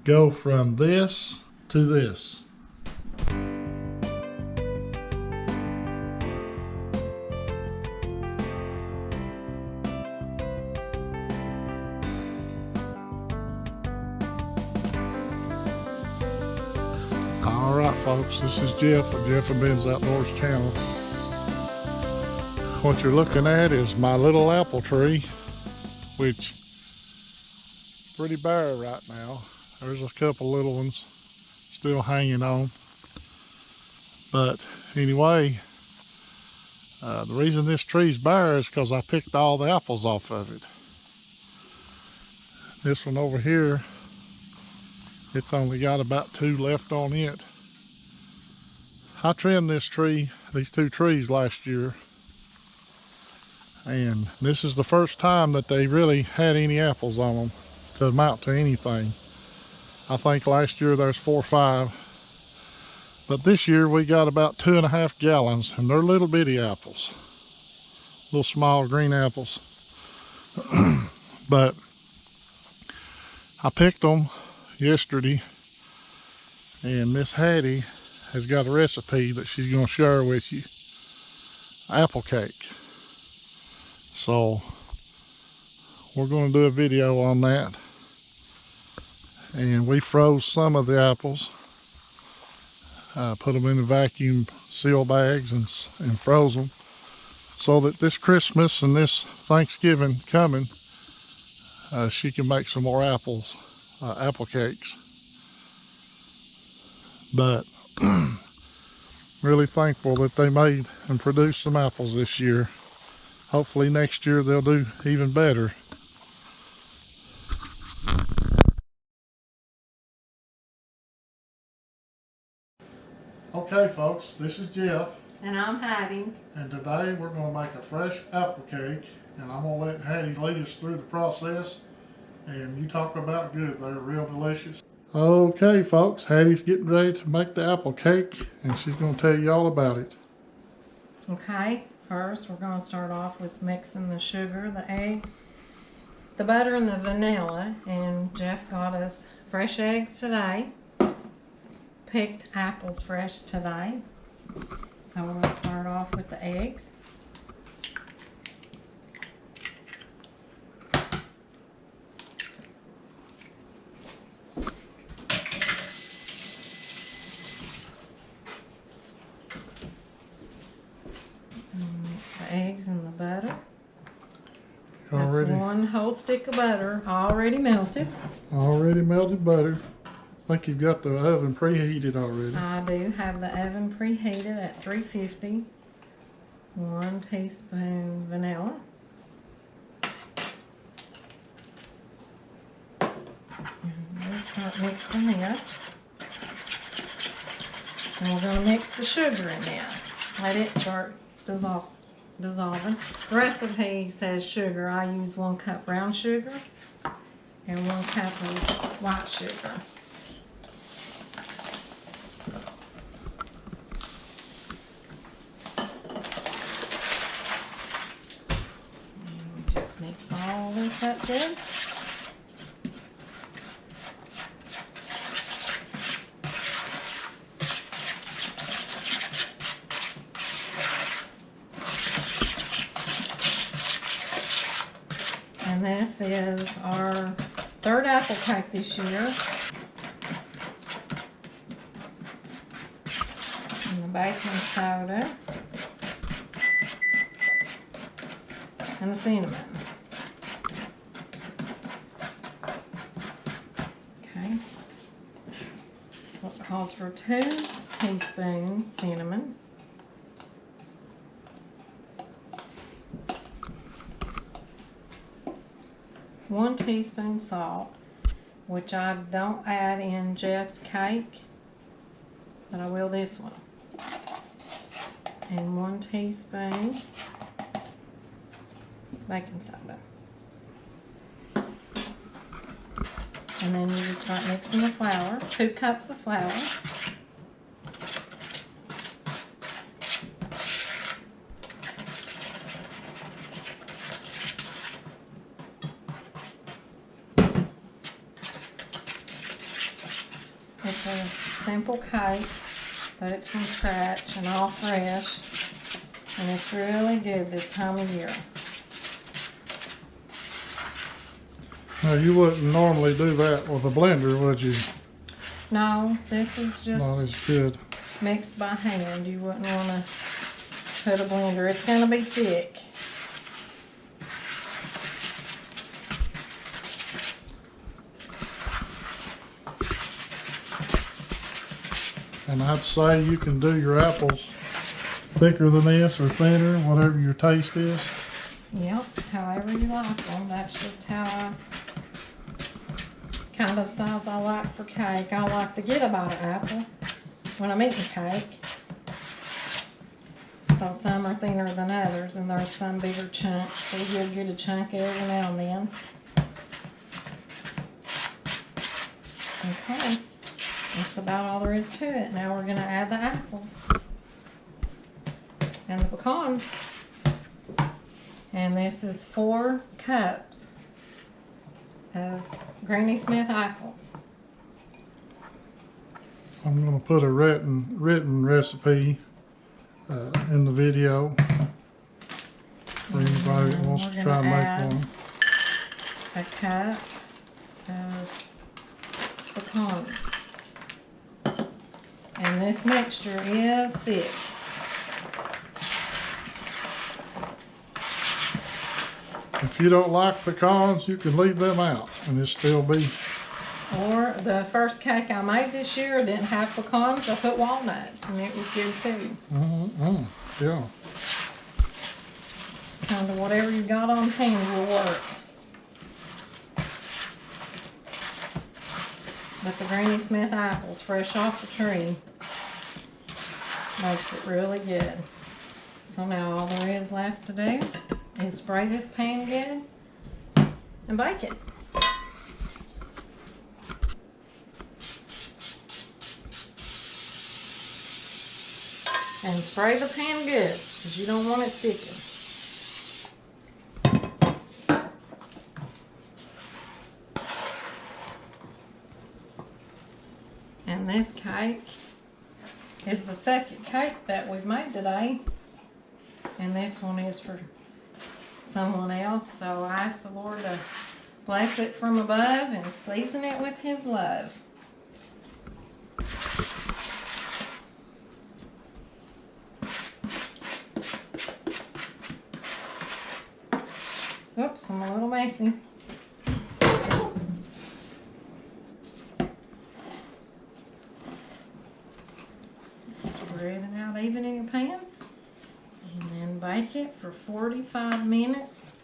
go from this to this. Alright folks, this is Jeff of Jeff and Ben's Outdoors channel. What you're looking at is my little apple tree, which is pretty bare right now. There's a couple little ones still hanging on. But anyway, the reason this tree's bare is because I picked all the apples off of it. This one over here, it's only got about 2 left on it. I trimmed this tree, these 2 trees last year, and this is the first time that they really had any apples on them to amount to anything. I think last year there's 4 or 5, but this year we got about 2.5 gallons, and they're little bitty apples, little small green apples. But I picked them yesterday, and Miss Hattie has got a recipe that she's going to share with you. Apple cake. So we're going to do a video on that. And we froze some of the apples, put them in the vacuum seal bags and froze them, so that this Christmas and this Thanksgiving coming, she can make some more apple cakes. But really thankful that they made and produced some apples this year. Hopefully next year they'll do even better. Okay folks, this is Jeff. And I'm Hattie. And today we're going to make a fresh apple cake, and I'm going to let Hattie lead us through the process. And you talk about good, they're real delicious. Okay folks, Hattie's getting ready to make the apple cake, and she's going to tell you all about it. Okay, first we're going to start off with mixing the sugar, the eggs, the butter, and the vanilla. And Jeff got us fresh eggs today. Picked apples fresh today. So we're going to start off with the eggs. Mix the eggs and the butter. That's one whole stick of butter already melted. Already melted butter. I think you've got the oven preheated already. I do have the oven preheated at 350. 1 teaspoon vanilla. And we'll start mixing this. And we're going to mix the sugar in this. Let it start dissolving. The recipe says sugar. I use 1 cup brown sugar and 1 cup of white sugar. And just mix all this up good. And this is our 3rd apple cake this year. And the baking soda. And the cinnamon. Okay. So it calls for 2 teaspoons cinnamon. 1 teaspoon salt, which I don't add in Jeff's cake, but I will this one. And 1 teaspoon baking soda. And then you just start mixing the flour, 2 cups of flour. It's a simple cake, but it's from scratch and all fresh. And it's really good this time of year. Now, you wouldn't normally do that with a blender, would you? No, this is Not just as good. mixed by hand. You wouldn't want to put a blender. It's going to be thick. And I'd say you can do your apples thicker than this or thinner, whatever your taste is. Yep, however you like them. That's just how kind of size I like for cake. I like to get about an apple when I'm eating cake. So some are thinner than others, and there's some bigger chunks, so you'll get a chunk every now and then. Okay, that's about all there is to it. Now we're going to add the apples and the pecans. And this is 4 cups of Granny Smith apples. I'm going to put a written recipe in the video for anybody that wants to try and make one. A cup of pecans. And this mixture is thick. If you don't like pecans, you can leave them out and it'll still be. Or the first cake I made this year didn't have pecans. I put walnuts, and it was good too. Yeah. Kind of whatever you got on hand will work. But the Granny Smith apples, fresh off the tree, makes it really good. So now all there is left to do is spray this pan good and bake it. And spray the pan good, because you don't want it sticking. And this cake is the second cake that we've made today. And this one is for someone else. So I ask the Lord to bless it from above and season it with His love. Oops, I'm a little messy. Spread it out even in your pan. And then bake it for 45 minutes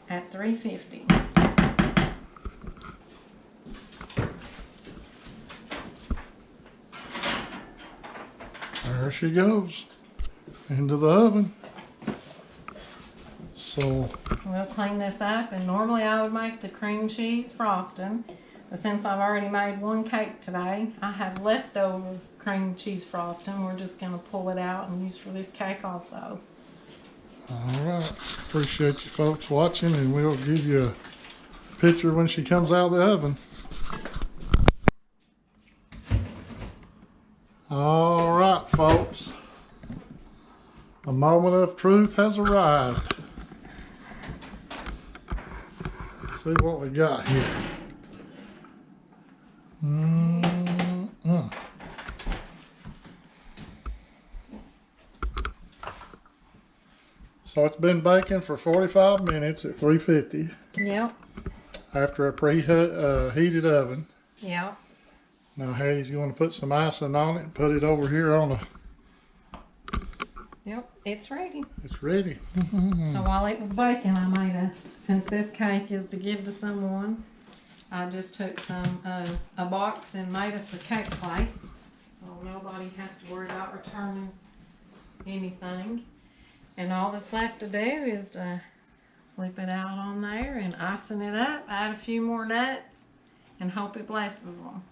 at 350. There she goes into the oven. So we'll clean this up, and normally I would make the cream cheese frosting, but since I've already made one cake today, I have leftover cream cheese frosting. We're just going to pull it out and use for this cake also. all right, appreciate you folks watching, and we'll give you a picture when she comes out of the oven. All right, folks, the moment of truth has arrived. Let's see what we got here. So it's been baking for 45 minutes at 350 Yep. after a preheated oven. Yep. Now Hattie's going to put some icing on it and put it over here on a... Yep, it's ready. It's ready. So while it was baking, I made since this cake is to give to someone, I just took a box and made us a cake plate. So nobody has to worry about returning anything. And all that's left to do is to flip it out on there and icing it up, add a few more nuts, and hope it blesses them.